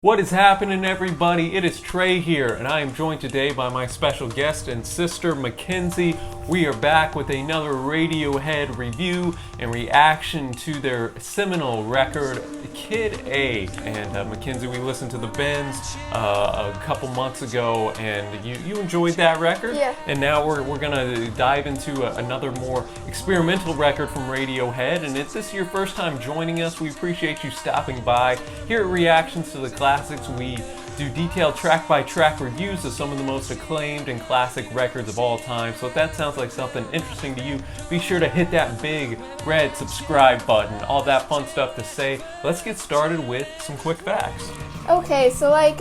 What is happening, everybody? It is Trey here, and I am joined today by my special guest and sister, Makinsey. We are back with another Radiohead review and reaction to their seminal record, Kid A. And Makinsey, we listened to the Bends a couple months ago, and you enjoyed that record? Yeah. And now we're going to dive into another more experimental record from Radiohead. And if this is your first time joining us, we appreciate you stopping by. Here at Reactions to the Classics, we do detailed track-by-track reviews of some of the most acclaimed and classic records of all time. So if that sounds like something interesting to you, be sure to hit that big red subscribe button. All that fun stuff to say. Let's get started with some quick facts. Okay, so like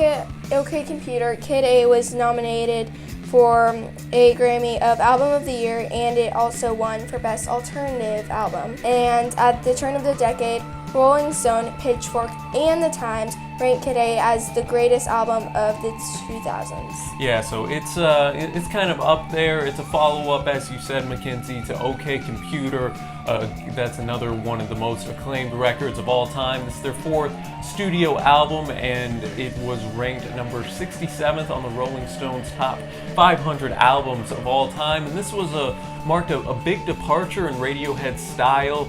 OK Computer, Kid A was nominated for a Grammy of Album of the Year, and it also won for Best Alternative Album. And at the turn of the decade, Rolling Stone, Pitchfork, and The Times ranked Kid A as the greatest album of the 2000s. Yeah, so it's kind of up there. It's a follow-up, as you said, Makinsey, to OK Computer. That's another one of the most acclaimed records of all time. It's their fourth studio album, and it was ranked number 67th on the Rolling Stones top 500 albums of all time. And this was marked a big departure in Radiohead's style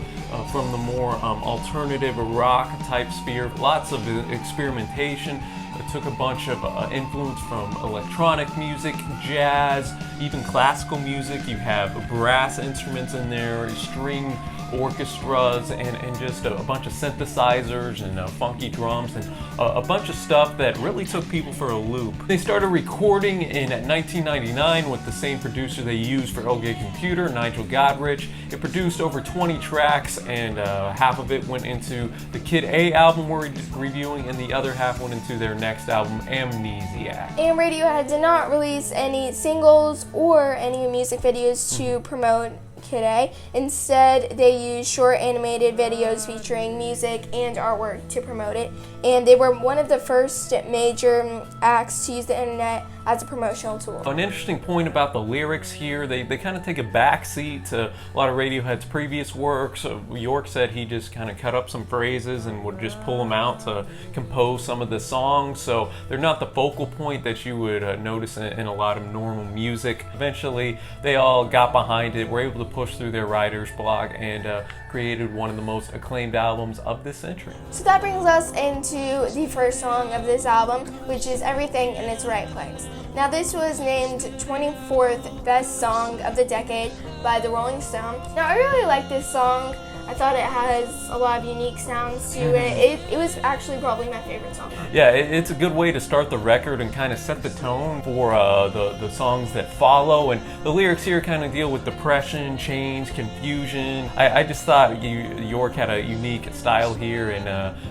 from the more alternative rock type sphere. Lots of experimentation. It took a bunch of influence from electronic music, jazz, even classical music. You have brass instruments in there, string orchestras, and just a bunch of synthesizers and funky drums and a bunch of stuff that really took people for a loop. They started recording in 1999 with the same producer they used for OK Computer, Nigel Godrich. It produced over 20 tracks, and half of it went into the Kid A album we're reviewing, and the other half went into their next album, Amnesiac. And Radiohead did not release any singles or any music videos to promote Kid A. Instead, they used short animated videos featuring music and artwork to promote it, and they were one of the first major acts to use the internet as a promotional tool. An interesting point about the lyrics here, they kind of take a backseat to a lot of Radiohead's previous works. York said he just kind of cut up some phrases and would just pull them out to compose some of the songs, so they're not the focal point that you would notice in a lot of normal music. Eventually, they all got behind it, were able to push through their writer's block, and created one of the most acclaimed albums of this century. So that brings us into the first song of this album, which is Everything in Its Right Place. Now, this was named 24th Best Song of the Decade by the Rolling Stone. Now, I really like this song. I thought it has a lot of unique sounds to it. It was actually probably my favorite song. Yeah, it's a good way to start the record and kind of set the tone for the songs that follow. And the lyrics here kind of deal with depression, change, confusion. I just thought York had a unique style here, and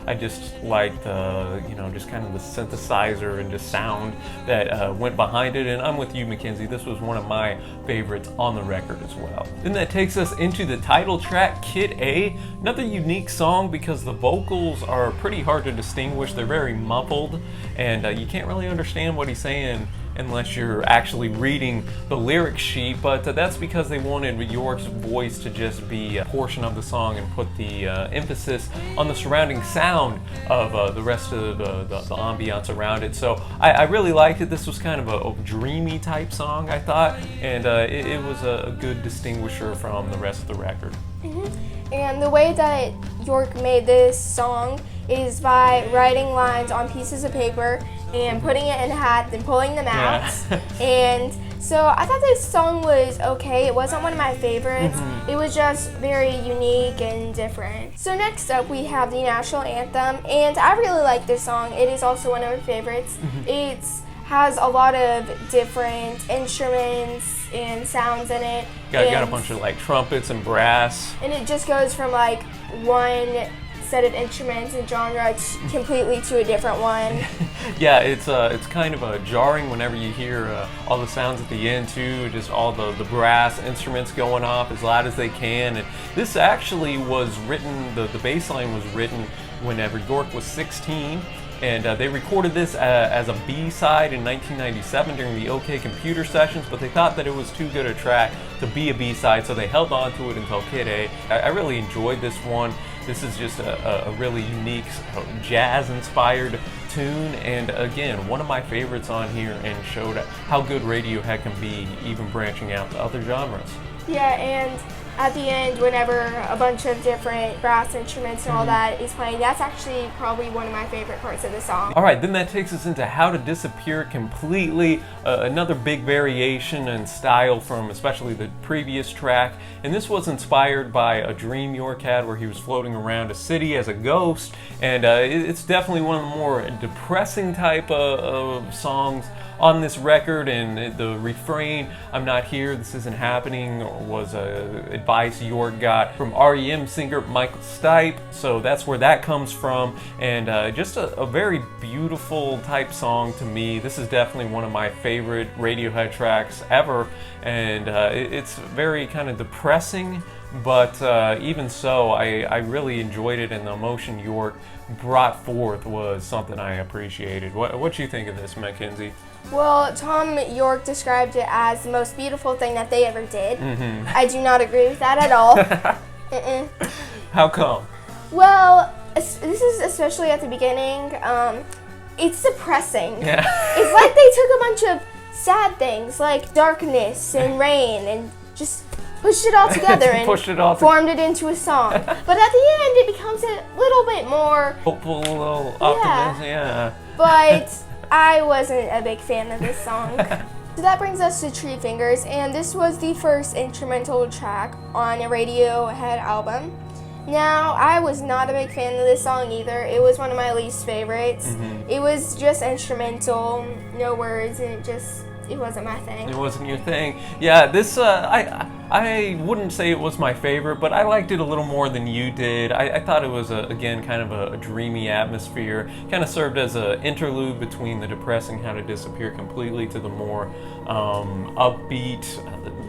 I just liked just kind of the synthesizer and just sound that went behind it. And I'm with you, Makinsey. This was one of my favorites on the record as well. Then that takes us into the title track, Kid A. Another unique song because the vocals are pretty hard to distinguish. They're very muffled, and you can't really understand what he's saying unless you're actually reading the lyric sheet, but that's because they wanted York's voice to just be a portion of the song and put the emphasis on the surrounding sound of the rest of the ambiance around it. So I really liked it. This was kind of a dreamy type song, I thought, and it was a good distinguisher from the rest of the record. And the way that York made this song is by writing lines on pieces of paper and putting it in a hat, then pulling them out. Yeah. And so I thought this song was okay. It wasn't one of my favorites. It was just very unique and different. So next up we have the National Anthem, and I really like this song. It is also one of my favorites. It has a lot of different instruments and sounds in it. Got a bunch of like trumpets and brass. And it just goes from like one set of instruments and genre completely to a different one. Yeah, it's kind of jarring whenever you hear all the sounds at the end too, just all the brass instruments going off as loud as they can. And this actually was written, the bass line was written whenever York was 16. And they recorded this as a B-side in 1997 during the OK Computer sessions, but they thought that it was too good a track to be a B-side, so they held on to it until Kid A. I really enjoyed this one. This is just a really unique jazz-inspired tune, and again, one of my favorites on here, and showed how good Radiohead can be, even branching out to other genres. Yeah, and at the end, whenever a bunch of different brass instruments and all that is playing, that's actually probably one of my favorite parts of the song. All right, then that takes us into How to Disappear Completely, another big variation in style from especially the previous track. And this was inspired by a dream York had where he was floating around a city as a ghost. And it's definitely one of the more depressing type of songs on this record, and the refrain, "I'm not here, this isn't happening," was advice York got from REM singer Michael Stipe, so that's where that comes from, and just a very beautiful type song to me. This is definitely one of my favorite Radiohead tracks ever, and it's very kind of depressing, but even so, I really enjoyed it, and the emotion York brought forth was something I appreciated. What do you think of this, Makinsey? Well, Tom York described it as the most beautiful thing that they ever did. I do not agree with that at all. How come? Well, this is especially at the beginning. It's depressing. Yeah. It's like they took a bunch of sad things like darkness and rain and just pushed it all together and formed it into a song. But at the end, it becomes a little bit more hopeful, a little optimism. Yeah. But I wasn't a big fan of this song. So that brings us to Tree Fingers, and this was the first instrumental track on a Radiohead album. Now, I was not a big fan of this song either. It was one of my least favorites. It was just instrumental, no words, and it wasn't my thing. It wasn't your thing. Yeah, this, I wouldn't say it was my favorite, but I liked it a little more than you did. I thought it was, again, kind of a dreamy atmosphere. Kind of served as an interlude between the depressing How to Disappear Completely to the more upbeat,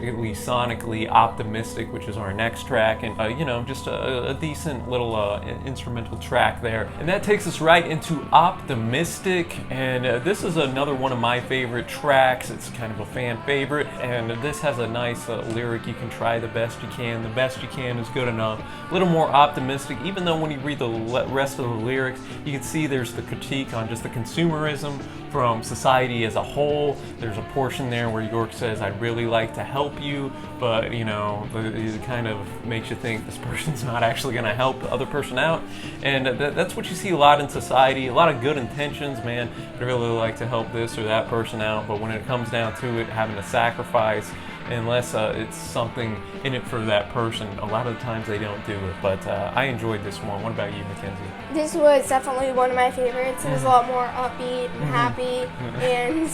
at least sonically optimistic, which is our next track, and you know, just a decent little instrumental track there. And that takes us right into Optimistic, and this is another one of my favorite tracks. It's kind of a fan favorite, and this has a nice lyric, "You can try the best you can, the best you can is good enough." A little more optimistic, even though when you read the rest of the lyrics, you can see there's the critique on just the consumerism from society as a whole. There's a portion there where York says, "I'd really like to help you," but you know, it kind of makes you think this person's not actually going to help the other person out, and that's what you see a lot in society. A lot of good intentions, man. I'd really like to help this or that person out, but when it comes down to it, having to sacrifice, unless it's something in it for that person, a lot of the times they don't do it. But I enjoyed this one. What about you, Makinsey? This was definitely one of my favorites. It was a lot more upbeat and happy, and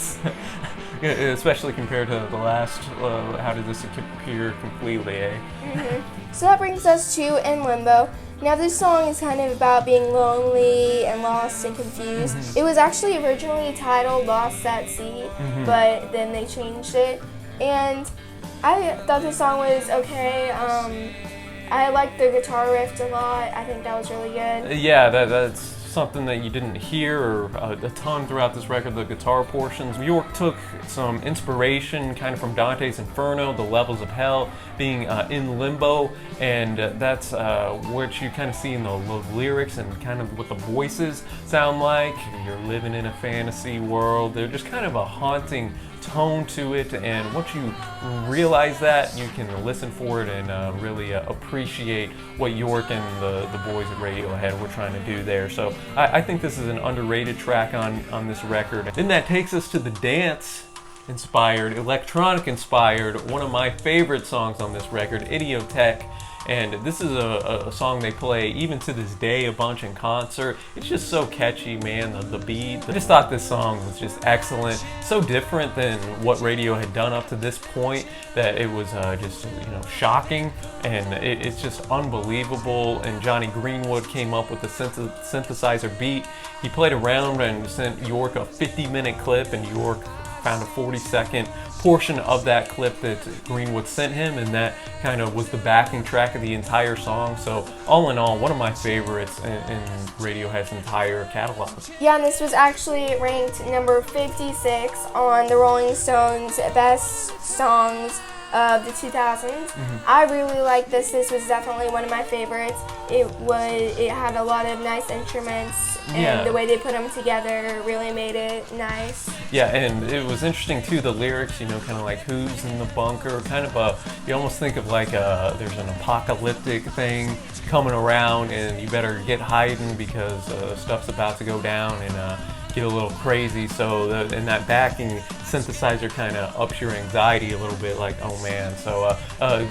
especially compared to the last How Did This Disappear Completely, eh? So that brings us to In Limbo. Now this song is kind of about being lonely and lost and confused. It was actually originally titled Lost at Sea, but then they changed it. And I thought this song was okay. I liked the guitar riff a lot. I think that was really good. Yeah, that's something that you didn't hear a ton throughout this record, the guitar portions. York took some inspiration kind of from Dante's Inferno, the levels of hell, being in limbo, and that's what you kind of see in the lyrics and kind of what the voices sound like. You're living in a fantasy world. They're just kind of a haunting tone to it, and once you realize that, you can listen for it and really appreciate what York and the boys at Radiohead were trying to do there. So I think this is an underrated track on this record. Then that takes us to the dance-inspired, electronic-inspired, one of my favorite songs on this record, Idiotech. And this is a song they play even to this day a bunch in concert. It's just so catchy, man, the beat. I just thought this song was just excellent. So different than what Radio had done up to this point that it was just, you know, shocking. And it's just unbelievable. And Johnny Greenwood came up with the synthesizer beat. He played around and sent York a 50-minute clip, and York found a 40-second portion of that clip that Greenwood sent him, and that kind of was the backing track of the entire song. So all in all, one of my favorites in Radiohead's entire catalog. Yeah, and this was actually ranked number 56 on the Rolling Stones Best Songs of the 2000s. I really like this. This was definitely one of my favorites. It had a lot of nice instruments, and the way they put them together really made it nice. Yeah, and it was interesting too, the lyrics, you know, kind of like who's in the bunker, kind of you almost think of like there's an apocalyptic thing coming around and you better get hiding because stuff's about to go down and get a little crazy. So and that backing synthesizer kind of ups your anxiety a little bit, like, oh man. So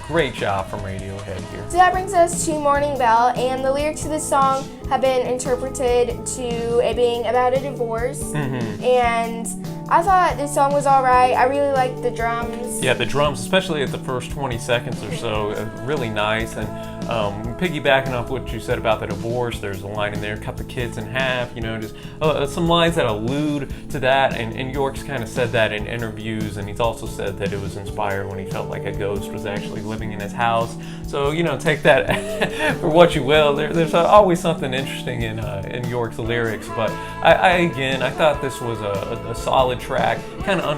great job from Radiohead here. So that brings us to Morning Bell, and the lyrics to this song have been interpreted to it being about a divorce. And I thought this song was alright. I really liked the drums. Yeah, the drums, especially at the first 20 seconds or so, really nice. And piggybacking off what you said about the divorce, there's a line in there, cut the kids in half, you know, just some lines that allude to that. And York's kind of said that in interviews, and he's also said that it was inspired when he felt like a ghost was actually living in his house. So, you know, take that for what you will. There's always something interesting in York's lyrics, but I thought this was a solid track, kind of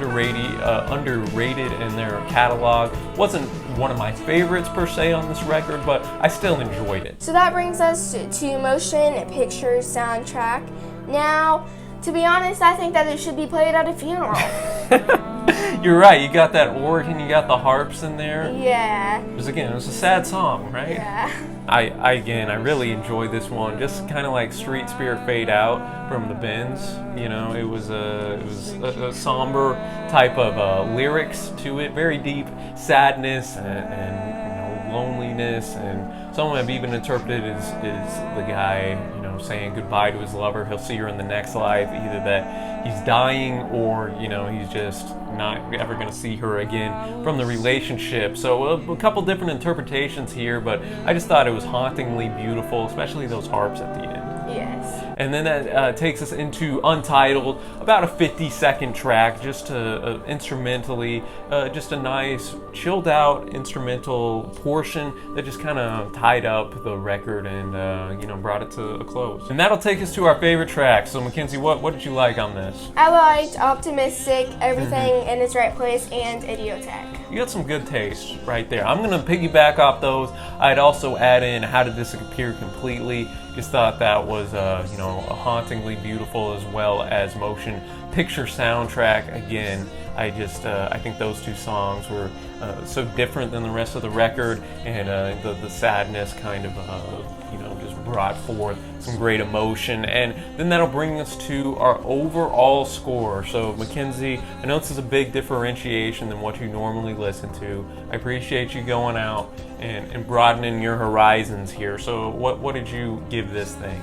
underrated in their catalog. Wasn't one of my favorites per se on this record, but I still enjoyed it. So that brings us to Motion Picture Soundtrack. Now, to be honest, I think that it should be played at a funeral. You're right, you got that organ, you got the harps in there. Yeah. Because again, it was a sad song, right? Yeah. I really enjoyed this one. Just kind of like Street Spirit Fade Out from the Bends. You know, it was a somber type of lyrics to it, very deep sadness and loneliness, and some have even interpreted as the guy, you know, saying goodbye to his lover. He'll see her in the next life, either that he's dying or, you know, he's just not ever going to see her again from the relationship. So a couple different interpretations here, but I just thought it was hauntingly beautiful, especially those harps at the end. Yes. And then that takes us into Untitled, about a 50-second track, just instrumentally, just a nice, chilled out instrumental portion that just kind of tied up the record and, you know, brought it to a close. And that'll take us to our favorite track. So, Makinsey, what did you like on this? I liked Optimistic, Everything in Its Right Place, and Idiotech. You got some good taste right there. I'm going to piggyback off those. I'd also add in How Did This Appear Completely. Just thought that was, you know, hauntingly beautiful, as well as Motion Picture Soundtrack. Again, I think those two songs were so different than the rest of the record, and the sadness kind of, you know, just brought forth some great emotion. And then that'll bring us to our overall score. So, Makinsey, I know this is a big differentiation than what you normally listen to. I appreciate you going out and broadening your horizons here. So, what did you give this thing?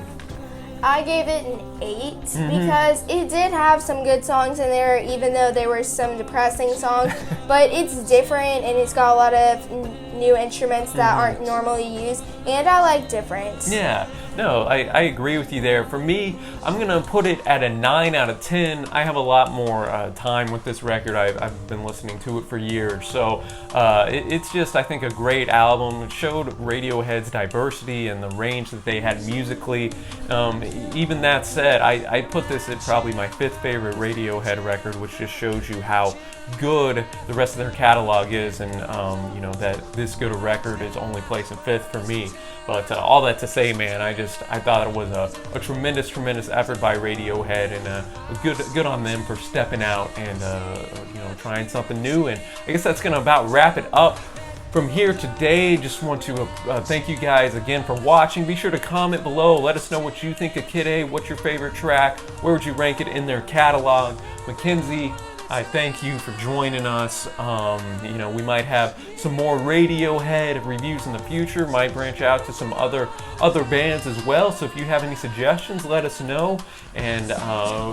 I gave it an 8 because it did have some good songs in there, even though there were some depressing songs. But it's different, and it's got a lot of new instruments that aren't normally used, and I like different. Yeah, no, I agree with you there. For me, I'm going to put it at a 9 out of 10. I have a lot more time with this record. I've been listening to it for years. So it's just, I think, a great album. It showed Radiohead's diversity and the range that they had musically. Even that said, I put this at probably my 5th favorite Radiohead record, which just shows you how good the rest of their catalog is, and you know, that this good a record is only placing 5th for me. But all that to say, man, I thought it was a tremendous effort by Radiohead, and good on them for stepping out and you know, trying something new. And I guess that's gonna about wrap it up from here today. Just want to thank you guys again for watching. Be sure to comment below. Let us know what you think of Kid A. What's your favorite track? Where would you rank it in their catalog? Makinsey, I thank you for joining us. You know, we might have some more Radiohead reviews in the future. Might branch out to some other bands as well. So if you have any suggestions, let us know. And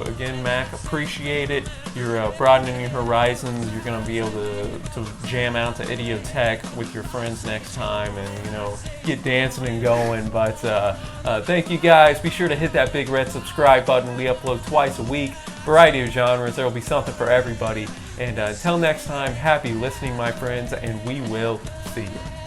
again, Mac, appreciate it. You're broadening your horizons. You're going to be able to jam out to Idiotech with your friends next time, and, you know, get dancing and going. But thank you guys. Be sure to hit that big red subscribe button. We upload twice a week. Variety of genres. There will be something for everybody. And until next time, happy listening, my friends, and we will see you.